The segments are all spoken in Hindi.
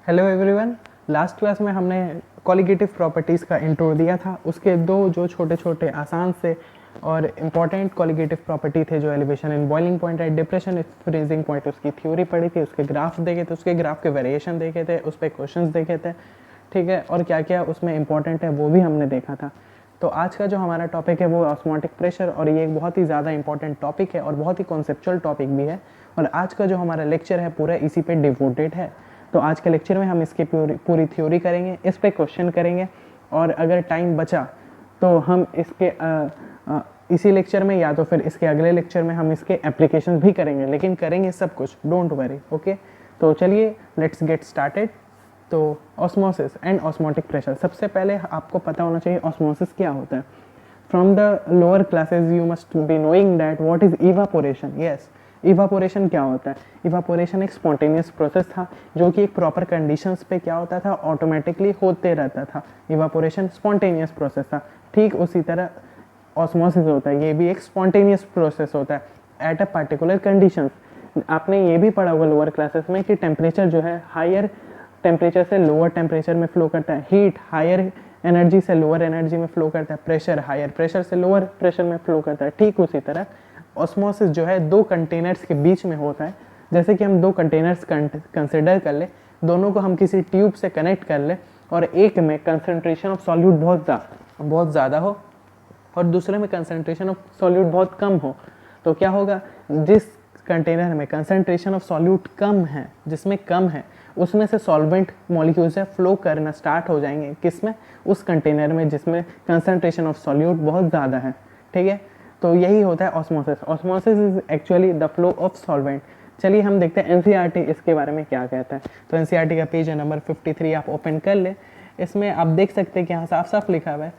Hello everyone. लास्ट क्लास में हमने कॉलिगेटिव प्रॉपर्टीज़ का इंट्रो दिया था। उसके दो जो छोटे छोटे आसान से और इम्पॉर्टेंट कॉलिगेटिव प्रॉपर्टी थे, जो elevation in boiling point at depression freezing point, उसकी थ्योरी पढ़ी थी, उसके ग्राफ देखे थे, उसके ग्राफ के वेरिएशन देखे थे, उस पर क्वेश्चंस देखे थे, ठीक है, और क्या क्या उसमें इंपॉर्टेंट है वो भी हमने देखा था। तो आज का जो हमारा टॉपिक है वो ऑस्मोटिक प्रेशर, और ये एक बहुत ही ज़्यादा इंपॉर्टेंट टॉपिक है और बहुत ही कॉन्सेप्चुअल टॉपिक भी है। और आज का जो हमारा लेक्चर है पूरा इसी पे डिवोटेड है। तो आज के लेक्चर में हम इसकी पूरी थ्योरी करेंगे, इस पे क्वेश्चन करेंगे, और अगर टाइम बचा तो हम इसके इसी लेक्चर में या तो फिर इसके अगले लेक्चर में हम इसके एप्लीकेशंस भी करेंगे, लेकिन करेंगे सब कुछ, डोंट वरी। ओके, तो चलिए लेट्स गेट स्टार्टेड। तो ऑस्मोसिस एंड ऑस्मोटिक प्रेशर, सबसे पहले आपको पता होना चाहिए ऑस्मोसिस क्या होता है। From the lower classes you must be knowing that what is evaporation. Yes, evaporation क्या होता है? इवापोरेशन एक स्पॉन्टेनियस प्रोसेस था जो कि एक प्रॉपर कंडीशंस पे क्या होता था, ऑटोमेटिकली होते रहता था। इवापोरेशन स्पॉन्टेनियस प्रोसेस था। ठीक उसी तरह ऑस्मोसिस होता है, ये भी एक स्पॉन्टेनियस प्रोसेस होता है एट अ पार्टिकुलर कंडीशंस। आपने ये भी पढ़ा होगा लोअर क्लासेस में कि टेम्परेचर जो है हायर टेम्परेचर से लोअर टेम्परेचर में फ्लो करता है, हीट हायर एनर्जी से लोअर एनर्जी में फ्लो करता है, प्रेशर हायर प्रेशर से लोअर प्रेशर में फ्लो करता है। ठीक उसी तरह ऑस्मोसिस जो है दो कंटेनर्स के बीच में होता है। जैसे कि हम दो कंटेनर्स कंसिडर कर ले, दोनों को हम किसी ट्यूब से कनेक्ट कर ले, और एक में कंसंट्रेशन ऑफ सॉल्यूट बहुत ज़्यादा हो और दूसरे में कंसंट्रेशन ऑफ सॉल्यूट बहुत कम हो, तो क्या होगा, जिस कंटेनर में कंसंट्रेशन ऑफ सॉल्यूट कम है, जिसमें कम है, उसमें से सॉल्वेंट मॉलिक्यूल्स है फ्लो करना स्टार्ट हो जाएंगे। किसमें? उस कंटेनर में जिसमें कंसंट्रेशन ऑफ सॉल्यूट बहुत ज़्यादा है। ठीक है, तो यही होता है osmosis. Osmosis is actually the flow of solvent. चलिए हम देखते हैं एनसीईआरटी इसके बारे में क्या कहता है। तो एनसीईआरटी का पेज नंबर 53 आप ओपन कर ले। इसमें आप देख सकते हैं कि यहाँ साफ साफ लिखा हुआ है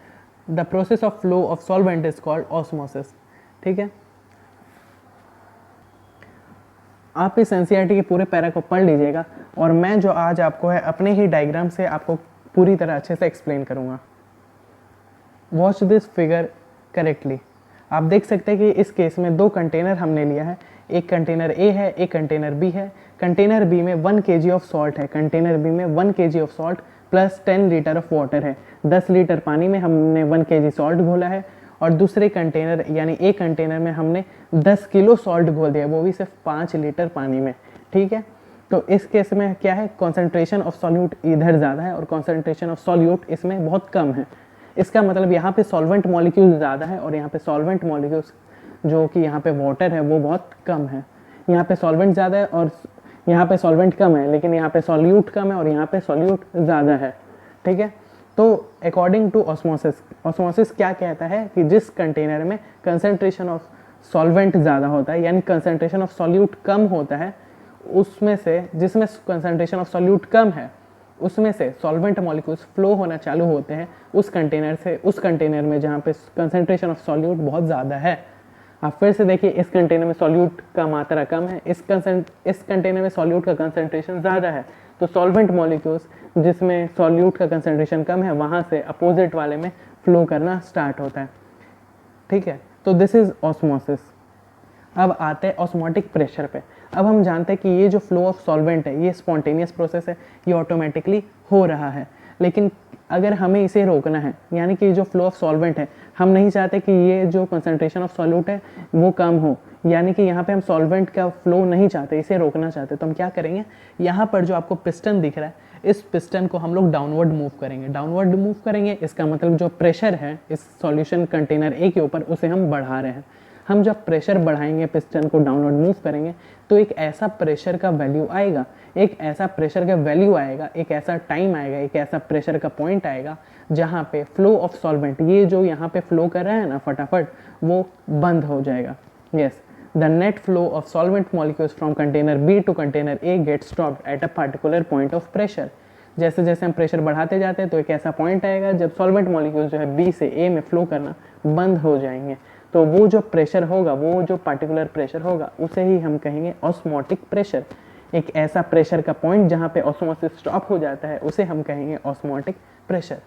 the process of flow of solvent is called osmosis. ठीक है, आप इस एनसीईआरटी के पूरे पैरा को पढ़ लीजिएगा, और मैं जो आज आपको है अपने ही डायग्राम से आपको पूरी तरह अच्छे से एक्सप्लेन करूँगा। Watch this figure correctly. आप देख सकते हैं कि इस केस में दो कंटेनर हमने लिया है, एक कंटेनर ए है, एक कंटेनर बी है। कंटेनर बी में 1 kg ऑफ सॉल्ट है, कंटेनर बी में 1 kg of salt plus 10 litre of water है। 10 लीटर पानी में हमने 1 kg सॉल्ट घोला है, और दूसरे कंटेनर यानी एक कंटेनर में हमने 10 किलो सॉल्ट घोल दिया, वो भी सिर्फ 5 लीटर पानी में। ठीक है, तो इस केस में क्या है, कॉन्सेंट्रेशन ऑफ सॉल्यूट इधर ज़्यादा है और कॉन्सेंट्रेशन ऑफ सॉल्यूट इसमें बहुत कम है। इसका मतलब यहाँ पे सॉल्वेंट मॉलिक्यूल ज़्यादा है और यहाँ पे सॉल्वेंट मॉलिक्यूल्स जो कि यहाँ पे वाटर है वो बहुत कम है। यहाँ पे सॉल्वेंट ज़्यादा है और यहाँ पे सॉल्वेंट कम है, लेकिन यहाँ पे सॉल्यूट कम है और यहाँ पे सॉल्यूट ज़्यादा है। ठीक है, तो अकॉर्डिंग टू ऑस्मोसिस, ऑस्मोसिस क्या कहता है कि जिस कंटेनर में कंसंट्रेशन ऑफ सॉल्वेंट ज़्यादा होता है यानी कंसंट्रेशन ऑफ सॉल्यूट कम होता है, उसमें से जिसमें कंसंट्रेशन ऑफ सॉल्यूट कम है उसमें से सॉल्वेंट मॉलिक्यूल्स फ्लो होना चालू होते हैं उस कंटेनर से उस कंटेनर में जहाँ पे कंसंट्रेशन ऑफ सॉल्यूट बहुत ज़्यादा है। आप फिर से देखिए, इस कंटेनर में सॉल्यूट का मात्रा कम है, इस कंटेनर में सॉल्यूट का कंसंट्रेशन ज़्यादा है, तो सॉल्वेंट मॉलिक्यूल्स जिसमें सॉल्यूट का कंसंट्रेशन कम है वहाँ से अपोजिट वाले में फ्लो करना स्टार्ट होता है। ठीक है, तो दिस इज ऑस्मोसिस। अब आते हैं ऑस्मोटिक प्रेशर पे। अब हम जानते हैं कि ये जो फ्लो ऑफ सॉल्वेंट है ये स्पॉन्टेनियस प्रोसेस है, ये ऑटोमेटिकली हो रहा है, लेकिन अगर हमें इसे रोकना है, यानी कि जो फ्लो ऑफ सॉल्वेंट है, हम नहीं चाहते कि ये जो कंसंट्रेशन ऑफ सॉल्यूट है वो कम हो, यानी कि यहाँ पे हम सॉल्वेंट का फ्लो नहीं चाहते, इसे रोकना चाहते, तो हम क्या करेंगे, यहाँ पर जो आपको पिस्टन दिख रहा है इस पिस्टन को हम लोग डाउनवर्ड मूव करेंगे। डाउनवर्ड मूव करेंगे इसका मतलब जो प्रेशर है इस सॉल्यूशन कंटेनर ए के ऊपर उसे हम बढ़ा रहे हैं। हम जब प्रेशर बढ़ाएंगे, पिस्टन को डाउनवर्ड मूव करेंगे, तो एक ऐसा प्रेशर का वैल्यू आएगा, एक ऐसा प्रेशर का वैल्यू आएगा, एक ऐसा टाइम आएगा, एक ऐसा प्रेशर का पॉइंट आएगा जहाँ पे फ्लो ऑफ सॉल्वेंट, ये जो यहाँ पे फ्लो कर रहा है ना फटाफट, वो बंद हो जाएगा। Yes, the net flow of solvent molecules from container B to container A get stopped at a particular point of pressure. जैसे जैसे हम प्रेशर बढ़ाते जाते हैं तो एक ऐसा पॉइंट आएगा जब सॉल्वेंट मॉलिक्यूल्स जो है बी से ए में फ्लो करना बंद हो जाएंगे, तो वो जो प्रेशर होगा, वो जो पार्टिकुलर प्रेशर होगा, उसे ही हम कहेंगे ऑस्मोटिक प्रेशर। एक ऐसा प्रेशर का पॉइंट जहाँ पे ऑस्मोसिस स्टॉप हो जाता है उसे हम कहेंगे ऑस्मोटिक प्रेशर।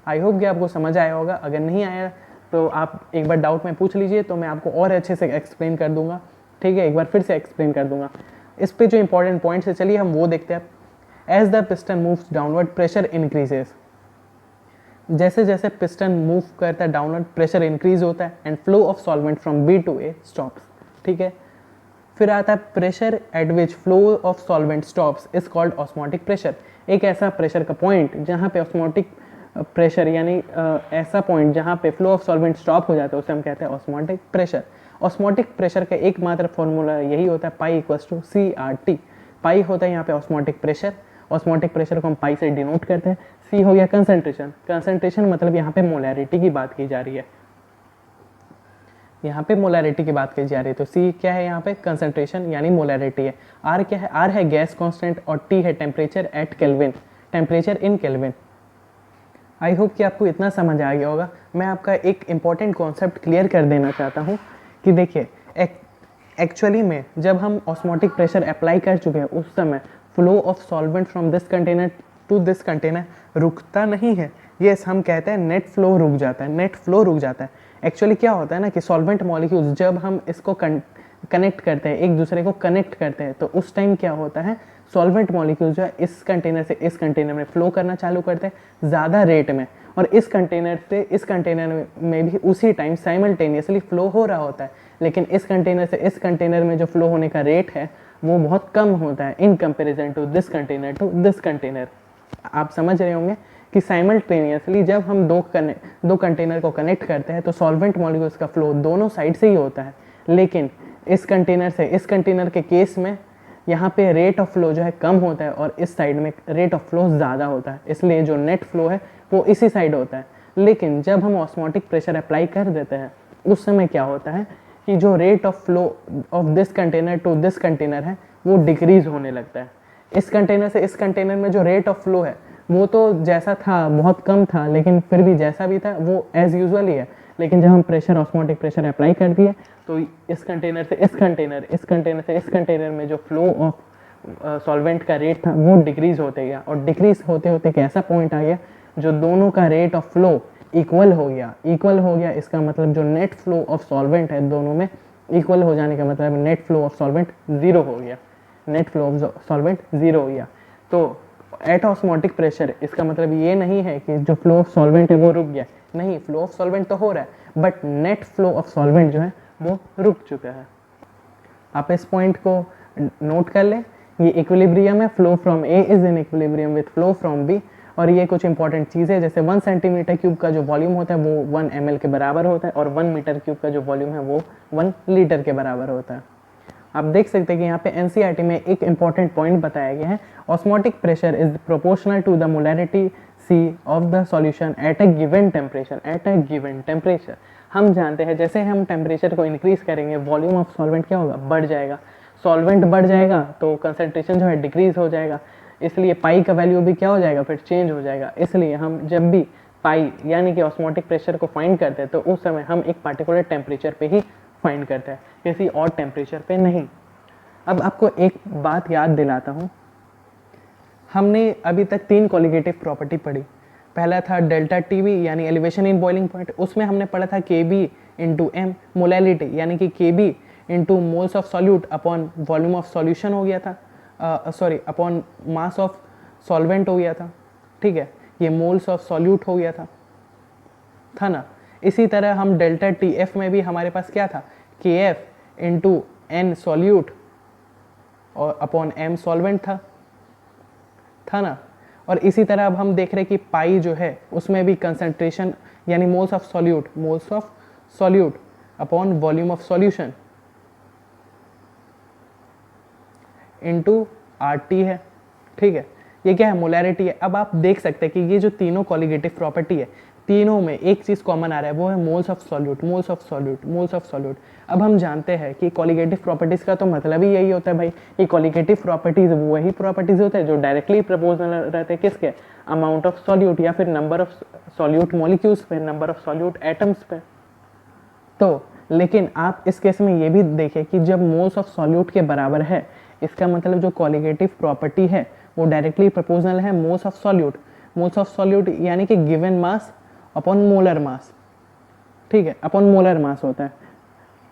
आई होप कि आपको समझ आया होगा। अगर नहीं आया तो आप एक बार डाउट में पूछ लीजिए, तो मैं आपको और अच्छे से एक्सप्लेन कर दूंगा। ठीक है, एक बार फिर से एक्सप्लेन कर दूंगा। इस पे जो इंपॉर्टेंट पॉइंट्स है, चलिए हम वो देखते हैं। As the piston moves downward pressure increases, जैसे जैसे पिस्टन मूव करता है डाउनवर्ड प्रेशर इंक्रीज होता है and flow of solvent from B to A stops. ठीक है, फिर आता है pressure at which flow of solvent stops is called osmotic pressure. एक ऐसा प्रेशर का पॉइंट जहाँ पे ऑस्मोटिक प्रेशर यानी ऐसा पॉइंट जहाँ पे फ्लो ऑफ सॉल्वेंट स्टॉप हो जाता है उसे हम कहते हैं ऑस्मोटिक प्रेशर। ऑस्मोटिक प्रेशर का एकमात्र फॉर्मूला यही होता है pi equals to C R T. Pi होता है यहाँ पे ऑस्मोटिक प्रेशर, ऑस्मोटिक प्रेशर को हम पाई से डिनोट करते हैं। सी हो गया कंसंट्रेशन, कंसंट्रेशन मतलब यहाँ पे मोलैरिटी की बात की जा रही है, यहाँ पे मोलैरिटी की बात की जा रही है। तो सी क्या है यहाँ पे कंसंट्रेशन यानी मोलैरिटी है। आर क्या है, आर है गैस कांस्टेंट और टी है temperature at kelvin, temperature in kelvin. I hope कि आपको इतना समझ आ गया होगा। मैं आपका एक इम्पॉर्टेंट कॉन्सेप्ट क्लियर कर देना चाहता हूँ कि देखिए एक्चुअली में जब हम ऑस्मोटिक प्रेशर अप्लाई कर चुके हैं उस समय flow of solvent from this container to this container रुकता नहीं है। यस, हम कहते हैं नेट फ्लो रुक जाता है, नेट फ्लो रुक जाता है। एक्चुअली क्या होता है ना कि सॉल्वेंट मॉलिक्यूल्स जब हम इसको कनेक्ट करते हैं, एक दूसरे को कनेक्ट करते हैं, तो उस टाइम क्या होता है सॉल्वेंट मॉलिक्यूल्स जो है इस कंटेनर से इस कंटेनर में फ्लो करना चालू करते हैं ज़्यादा रेट में, और इस कंटेनर से इस कंटेनर में भी उसी टाइम साइमल्टेनियसली फ्लो हो रहा होता है। लेकिन इस कंटेनर से इस कंटेनर में जो फ्लो होने का रेट है वो बहुत कम होता है in comparison to this container to this container. आप समझ रहे होंगे कि साइमल्टेनियसली जब हम दो कंटेनर को कनेक्ट करते हैं तो सॉल्वेंट मॉलिक्यूल्स का फ्लो दोनों साइड से ही होता है, लेकिन इस कंटेनर से इस कंटेनर के केस में यहाँ पे रेट ऑफ फ्लो जो है कम होता है और इस साइड में रेट ऑफ फ्लो ज़्यादा होता है, इसलिए जो नेट फ्लो है वो इसी साइड होता है। लेकिन जब हम ऑस्मोटिक प्रेशर अप्लाई कर देते हैं उस समय क्या होता है कि जो rate of flow of this container to this container है वो डिक्रीज होने लगता है। इस कंटेनर से इस कंटेनर में जो रेट ऑफ फ्लो है वो तो जैसा था बहुत कम था, लेकिन फिर भी जैसा भी था वो एज यूजुअल ही है। लेकिन जब हम प्रेशर ऑस्मोटिक प्रेशर अप्लाई कर दिए तो इस कंटेनर से इस कंटेनर, इस कंटेनर से इस कंटेनर में जो फ्लो ऑफ सॉल्वेंट का रेट था वो डिक्रीज होते गया, और डिक्रीज होते होते एक ऐसा पॉइंट आ गया जो दोनों का रेट ऑफ फ्लो इक्वल हो गया। इक्वल हो गया इसका मतलब जो नेट फ्लो ऑफ सॉल्वेंट है दोनों में इक्वल हो जाने का मतलब net flow of solvent zero हो गया, net flow of solvent zero हो गया। तो एट ऑस्मोटिक प्रेशर इसका मतलब ये नहीं है कि जो फ्लो ऑफ सॉल्वेंट है वो रुक गया, नहीं, फ्लो ऑफ सॉल्वेंट तो हो रहा है but net flow of solvent जो है वो रुक चुका है। आप इस पॉइंट को नोट कर लें, ये इक्विलिब्रियम है, flow from A is in equilibrium with flow from B. और ये कुछ इंपॉर्टेंट चीज़ें जैसे 1 सेंटीमीटर क्यूब का जो वॉल्यूम होता है वो 1 ml के बराबर होता है और 1 मीटर क्यूब का जो वॉल्यूम है वो 1 लीटर के बराबर होता है। आप देख सकते हैं कि यहाँ पे एनसीईआरटी में एक इंपॉर्टेंट पॉइंट बताया गया है, osmotic pressure is proportional to the molarity C of the solution at a given temperature, at a given temperature. हम जानते हैं जैसे हम टेम्परेचर को इंक्रीज करेंगे वॉल्यूम ऑफ सॉल्वेंट क्या होगा, बढ़ जाएगा। सॉल्वेंट बढ़ जाएगा तो कंसंट्रेशन जो है डिक्रीज हो जाएगा, इसलिए पाई का वैल्यू भी क्या हो जाएगा, फिर चेंज हो जाएगा। इसलिए हम जब भी पाई यानी कि ऑस्मोटिक प्रेशर को फाइंड करते हैं तो उस समय हम एक पार्टिकुलर टेम्परेचर पे ही फाइंड करते हैं, किसी और टेम्परेचर पे नहीं। अब आपको एक बात याद दिलाता हूँ, हमने अभी तक 3 कोलिगेटिव प्रॉपर्टी पढ़ी। पहला था डेल्टा टीवी यानी एलिवेशन इन बॉइलिंग पॉइंट, उसमें हमने पढ़ा था केबी इंटू एम, मोलैलिटी यानी कि Kb into moles of solute upon volume of solution हो गया था, sorry upon mass of solvent हो गया था। ठीक है, ये मोल्स ऑफ सॉल्यूट हो गया था ना। इसी तरह हम डेल्टा टी एफ में भी हमारे पास क्या था, के एफ इंटू एन सॉल्यूट और अपॉन एम सॉल्वेंट था ना। और इसी तरह अब हम देख रहे हैं कि पाई जो है उसमें भी कंसंट्रेशन यानी moles of solute upon volume of solution into R T है। ठीक है, ये क्या है, मोलैरिटी है। अब आप देख सकते हैं कि ये जो तीनों कोलिगेटिव प्रॉपर्टी है तीनों में एक चीज़ कॉमन आ रहा है, वो है moles of solute, moles of solute, moles of solute. अब हम जानते हैं कि कोलिगेटिव प्रॉपर्टीज़ का तो मतलब ही यही होता है भाई, ये कोलिगेटिव प्रॉपर्टीज़ वही प्रॉपर्टीज़ होते हैं जो डायरेक्टली प्रोपोर्शनल रहते हैं किसके, अमाउंट ऑफ सॉल्यूट या फिर नंबर ऑफ सॉल्यूट मॉलिक्यूल्स पे, नंबर ऑफ सॉल्यूट एटम्स पे। तो लेकिन आप इस केस में ये भी देखें कि जब मोल्स ऑफ सॉल्यूट के बराबर है इसका मतलब जो कोलिगेटिव प्रॉपर्टी है वो डायरेक्टली प्रोपोर्शनल है moles of solute. Moles of solute यानी कि गिवन मास अपॉन मोलर मास, ठीक है, अपॉन मोलर मास होता है।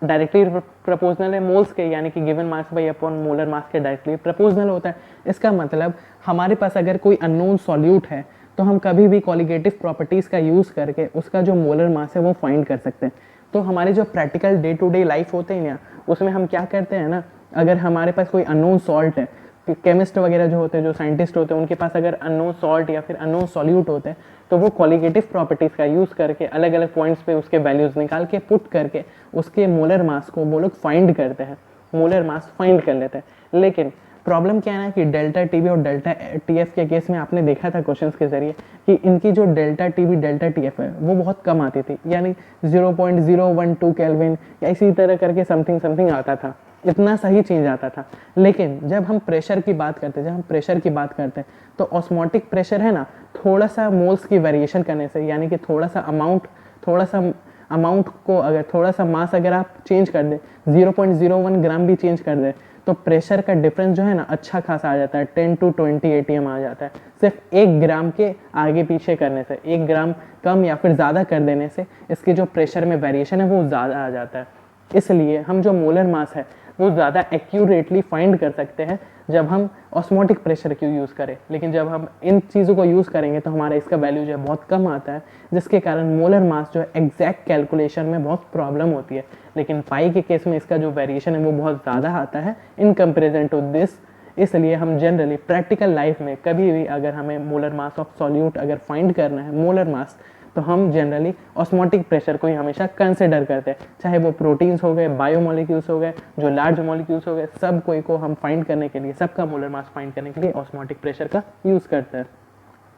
डायरेक्टली प्रोपोर्शनल है मोल्स के, यानी कि given mass by upon molar मास के डायरेक्टली प्रोपोर्शनल होता है। इसका मतलब हमारे पास अगर कोई अननोन सॉल्यूट है तो हम कभी भी कॉलिगेटिव प्रॉपर्टीज़ का यूज़ करके उसका जो मोलर मास है वो फाइंड कर सकते हैं। तो हमारे जो practical day to day life होते हैं ना, उसमें हम क्या करते हैं ना, अगर हमारे पास कोई अननोन सॉल्ट है, केमिस्ट वगैरह जो होते हैं, जो साइंटिस्ट होते हैं, उनके पास अगर अननोन सॉल्ट या फिर अननोन सॉल्यूट होते हैं तो वो कॉलिगेटिव प्रॉपर्टीज़ का यूज़ करके अलग अलग पॉइंट्स पे उसके वैल्यूज़ निकाल के पुट करके उसके मोलर मास को वो लोग फाइंड करते हैं, मोलर मास फाइंड कर लेते हैं। लेकिन प्रॉब्लम क्या है ना कि डेल्टा टीबी और डेल्टा टीएफ के केस में आपने देखा था क्वेश्चंस के जरिए कि इनकी जो डेल्टा टीबी डेल्टा टीएफ है वो बहुत कम आती थी, यानी 0.012 केल्विन या इसी तरह करके समथिंग समथिंग आता था, इतना सही चेंज आता था। लेकिन जब हम प्रेशर की बात करते हैं, तो ऑस्मोटिक प्रेशर है ना, थोड़ा सा मोल्स की वेरिएशन करने से, यानी कि थोड़ा सा अमाउंट को अगर थोड़ा सा मास अगर आप चेंज कर दें, 0.01 ग्राम भी चेंज कर दें, तो प्रेशर का डिफरेंस जो है ना अच्छा खासा आ जाता है, 10 to 20 ATM आ जाता है। सिर्फ 1 ग्राम के आगे पीछे करने से, 1 ग्राम कम या फिर ज़्यादा कर देने से इसके जो प्रेशर में वेरिएशन है वो ज़्यादा आ जाता है। इसलिए हम जो मोलर मास है वो ज़्यादा एक्यूरेटली फाइंड कर सकते हैं जब हम ऑस्मोटिक प्रेशर को यूज़ करें। लेकिन जब हम इन चीज़ों को यूज़ करेंगे तो हमारा इसका वैल्यू जो है बहुत कम आता है, जिसके कारण मोलर मास जो है एग्जैक्ट कैलकुलेशन में बहुत प्रॉब्लम होती है। लेकिन पाई के केस में इसका जो वेरिएशन है वो बहुत ज़्यादा आता है इन कंपेरिजन टू दिस। इसलिए हम जनरली प्रैक्टिकल लाइफ में कभी भी अगर हमें मोलर मास ऑफ सॉल्यूट अगर फाइंड करना है, मोलर मास, तो हम जनरली ऑस्मोटिक प्रेशर को ही हमेशा कंसिडर करते हैं, चाहे वो प्रोटीन्स हो गए, बायोमोलिक्यूल्स हो गए, जो लार्ज मॉलिक्यूल्स हो गए, सब कोई को हम फाइंड करने के लिए, सबका मोलर मास फाइंड करने के लिए ऑस्मोटिक प्रेशर का यूज़ करते हैं।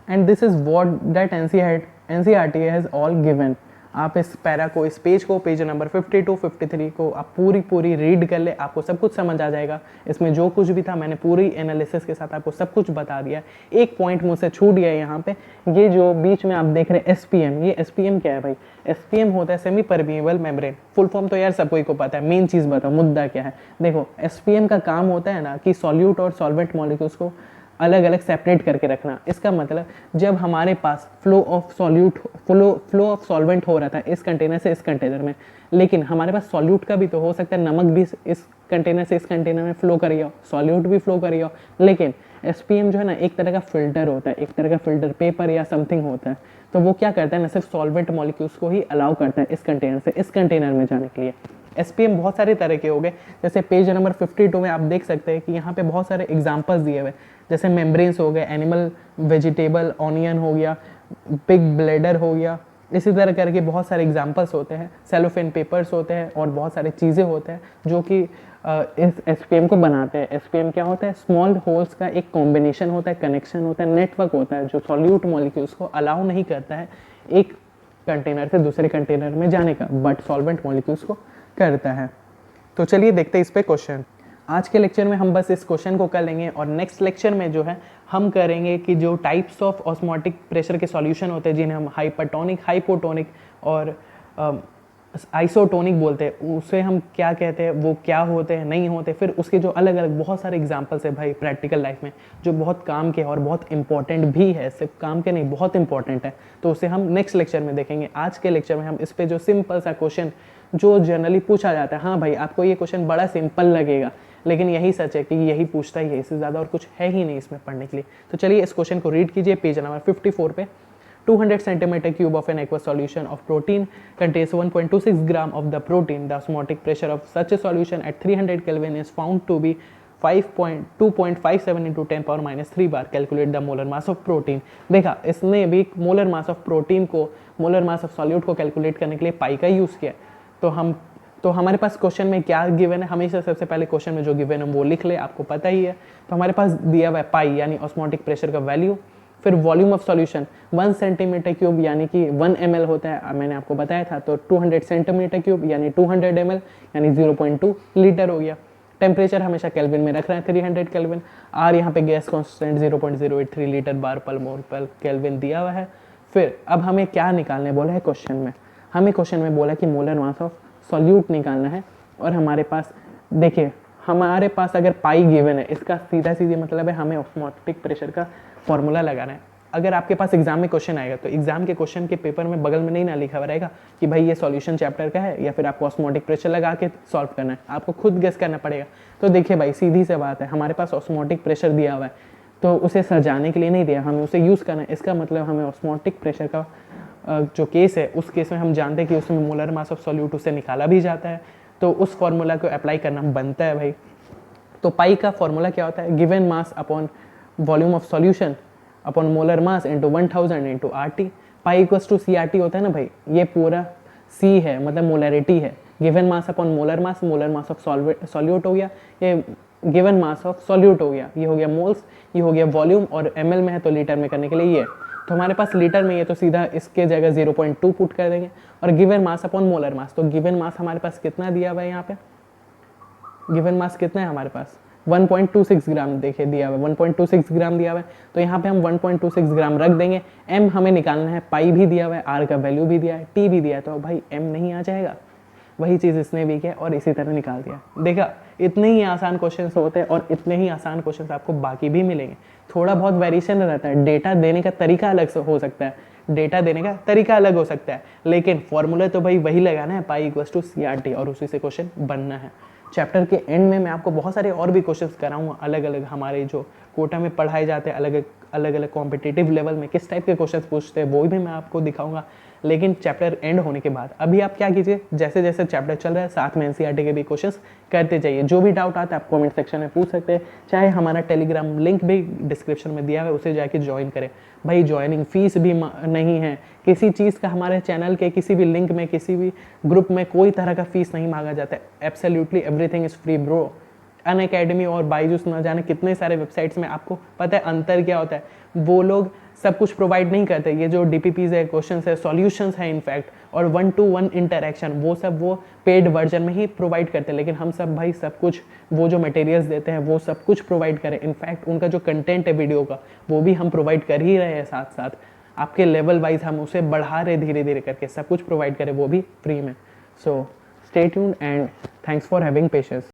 And this is what that NCERT has all given. आप इस पैरा को, इस पेज को, पेज नंबर 52 53 को आप पूरी रीड कर ले, आपको सब कुछ समझ आ जाएगा। इसमें जो कुछ भी था मैंने पूरी एनालिसिस के साथ आपको सब कुछ बता दिया। एक पॉइंट मुझसे छूट गया है यहाँ पे, ये जो बीच में आप देख रहे हैं एसपीएम, ये एसपीएम क्या है भाई? एसपीएम होता है semi permeable membrane. Full form तो यार सबको को पता है, मेन चीज़ बताओ मुद्दा क्या है। देखो एसपीएम का काम होता है ना कि सॉल्यूट और सॉल्वेंट मॉलिक्यूल्स को अलग अलग सेपरेट करके रखना। इसका मतलब जब हमारे पास फ्लो ऑफ सॉल्वेंट हो रहा था इस कंटेनर से इस कंटेनर में, लेकिन हमारे पास सॉल्यूट का भी तो हो सकता है, नमक भी इस कंटेनर से इस कंटेनर में फ्लो करिए हो, सॉल्यूट भी फ्लो करिए हो। लेकिन एसपीएम जो है ना एक तरह का फिल्टर होता है, एक तरह का फिल्टर पेपर या समथिंग होता है। तो वो क्या करता है ना, सिर्फ सॉल्वेंट मॉलिक्यूल्स को ही अलाउ करता है इस कंटेनर से इस कंटेनर में जाने के लिए। एसपीएम बहुत सारे तरह के हो गए, जैसे पेज नंबर 52 में आप देख सकते हैं कि यहाँ पे बहुत सारे एग्जांपल्स दिए हुए, जैसे मेम्ब्रेन्स हो गए, एनिमल, वेजिटेबल, ऑनियन हो गया, पिग ब्लैडर हो गया, इसी तरह करके बहुत सारे एग्जांपल्स होते हैं। सेलोफेन पेपर्स होते हैं और बहुत सारे चीज़ें होते हैं जो कि इस एसपीएम को बनाते हैं। एसपीएम क्या होता है? स्मॉल होल्स का एक कॉम्बिनेशन होता है, कनेक्शन होता है, नेटवर्क होता है जो सॉल्यूट मॉलिक्यूल्स को अलाउ नहीं करता है एक कंटेनर से दूसरे कंटेनर में जाने का, बट सॉल्वेंट मॉलिक्यूल्स को करता है। तो चलिए देखते हैं इस पे क्वेश्चन। आज के लेक्चर में हम बस इस क्वेश्चन को कर लेंगे और नेक्स्ट लेक्चर में जो है हम करेंगे कि जो टाइप्स ऑफ ऑस्मोटिक प्रेशर के सॉल्यूशन होते हैं जिन्हें हम हाइपरटोनिक, हाइपोटोनिक और आइसोटोनिक बोलते हैं, उसे हम क्या कहते हैं, वो क्या होते हैं, नहीं होते, फिर उसके जो अलग अलग बहुत सारे एग्जांपल्स है भाई प्रैक्टिकल लाइफ में जो बहुत काम के और बहुत इंपॉर्टेंट भी है, सिर्फ काम के नहीं, बहुत इंपॉर्टेंट है। तो उसे हम नेक्स्ट लेक्चर में देखेंगे। आज के लेक्चर में हम इस पे जो सिंपल सा क्वेश्चन जो जनरली पूछा जाता है, हाँ भाई आपको ये क्वेश्चन बड़ा सिंपल लगेगा लेकिन यही सच है कि यही पूछता ही है, इससे ज़्यादा और कुछ है ही नहीं इसमें पढ़ने के लिए। तो चलिए इस क्वेश्चन को रीड कीजिए, पेज नंबर 54 पे। 200 centimeter cube of an aqueous solution of protein contains 1.26 gram of the protein. The osmotic pressure of such a solution at 300 Kelvin is found to be 2.57 into 10 power minus 3 bar. Calculate the molar mass of protein. देखा इसने भी मोलर मास ऑफ प्रोटीन को, मोलर मास ऑफ सॉल्यूट को कैलकुलेट करने के लिए पाई का यूज़ किया। तो हमारे पास क्वेश्चन में क्या गिवन है, हमेशा सबसे पहले क्वेश्चन में जो गिवन है वो लिख ले, आपको पता ही है। तो हमारे पास दिया हुआ है पाई यानी ऑस्मोटिक प्रेशर का वैल्यू, फिर volume of solution 1 centimetre cube यानी कि 1 ml होता है, मैंने आपको बताया था। तो 200 सेंटीमीटर क्यूब यानी 200 ml यानी 0.2 लीटर हो गया। टेम्परेचर हमेशा केल्विन में रख रहे हैं 300 केल्विन। आर यहाँ पे गैस कांस्टेंट 0.083 लीटर बार पर मोल पर केल्विन दिया हुआ है। फिर अब हमें क्या निकालने बोला है क्वेश्चन में, हमें क्वेश्चन में बोला कि मोलर मास ऑफ सॉल्यूट निकालना है। और हमारे पास देखिए, हमारे पास अगर पाई गिवन है, इसका सीधा सीधा मतलब है हमें ऑस्मोटिक प्रेशर का फॉर्मूला लगाना है। अगर आपके पास एग्जाम में क्वेश्चन आएगा तो एग्जाम के क्वेश्चन के पेपर में बगल में नहीं ना लिखा हुआ रहेगा कि भाई ये सॉल्यूशन चैप्टर का है या फिर आपको ऑस्मोटिक प्रेशर लगा के सॉल्व करना है, आपको खुद गेस करना पड़ेगा। तो देखिए भाई सीधी सी बात है, हमारे पास ऑस्मोटिक प्रेशर दिया हुआ है तो उसे सजाने के लिए नहीं दिया, हमें उसे यूज़ करना है। इसका मतलब हमें ऑस्मोटिक प्रेशर का जो केस है उस केस में हम जानते हैं कि उसमें मोलर मास ऑफ सॉल्यूट उसे निकाला भी जाता है, तो उस फॉर्मूला को अप्लाई करना बनता है भाई। तो पाई का फॉर्मूला क्या होता है, given mass upon volume of solution upon molar mass into 1000 into R T. Pi equals to C R T होता है ना भाई, ये पूरा सी है मतलब मोलरिटी है। Given mass upon molar mass of solute हो गया, ये गिवन मास ऑफ सॉल्यूट हो गया, ये हो गया मोल्स, ये हो गया वॉल्यूम, और ml में है तो लीटर में करने के लिए ये। तो हमारे पास लीटर में ये तो सीधा इसके जगह 0.2 पुट कर देंगे। और गिवन मास अपॉन मोलर मास, तो गिवन मास हमारे पास कितना दिया हुआ है, यहाँ पे गिवन मास कितना है हमारे पास 1.26 ग्राम देखिए दिया हुआ है, 1.26 ग्राम दिया हुआ है। तो यहाँ पे हम 1.26 ग्राम रख देंगे। m हमें निकालना है, पाई भी दिया हुआ है, r का वैल्यू भी दिया है, t भी दिया है, तो भाई m नहीं आ जाएगा। वही चीज़ इसने भी किया और इसी तरह निकाल दिया। देखा, इतने ही आसान क्वेश्चंस होते हैं और इतने ही आसान क्वेश्चंस आपको बाकी भी मिलेंगे। थोड़ा बहुत वेरिएशन रहता है, डेटा देने का तरीका अलग से हो सकता है, डेटा देने का तरीका अलग हो सकता है, लेकिन फॉर्मूला तो भाई वही लगाना है, pi equals to C R T, और उसी से क्वेश्चन बनना है। चैप्टर के एंड में मैं आपको बहुत सारे और भी क्वेश्चंस कराऊंगा, अलग अलग हमारे जो कोटा में पढ़ाए जाते हैं, अलग अलग कॉम्पिटिटिव लेवल में किस टाइप के क्वेश्चंस पूछते हैं वो भी मैं आपको दिखाऊंगा। लेकिन चैप्टर एंड होने के बाद अभी आप क्या कीजिए, जैसे जैसे चैप्टर चल रहा है साथ में एनसीईआरटी के भी क्वेश्चंस करते जाइए। जो भी डाउट आता है आप कमेंट सेक्शन में पूछ सकते हैं, चाहे हमारा टेलीग्राम लिंक भी डिस्क्रिप्शन में दिया हुआ है, उसे जाके ज्वाइन करें। भाई ज्वाइनिंग फीस भी नहीं है, किसी चीज़ का हमारे चैनल के किसी भी लिंक में किसी भी ग्रुप में कोई तरह का फीस नहीं मांगा जाता है। Absolutely everything is free bro. Unacademy और बायजूस न जाने कितने सारे वेबसाइट्स में आपको पता है अंतर क्या होता है, वो लोग सब कुछ प्रोवाइड नहीं करते। ये जो डीपीपीज है, क्वेश्चंस है, सॉल्यूशंस है इनफैक्ट, और 1-to-1 इंटरेक्शन, वो सब वो पेड वर्जन में ही प्रोवाइड करते हैं। लेकिन हम सब भाई सब कुछ वो जो मटेरियल्स देते हैं वो सब कुछ प्रोवाइड करें। इनफैक्ट उनका जो कंटेंट है वीडियो का वो भी हम प्रोवाइड कर ही रहे हैं, साथ साथ आपके लेवल वाइज हम उसे बढ़ा रहे धीरे धीरे करके, सब कुछ प्रोवाइड करें वो भी फ्री में। So stay tuned and thanks for having patience.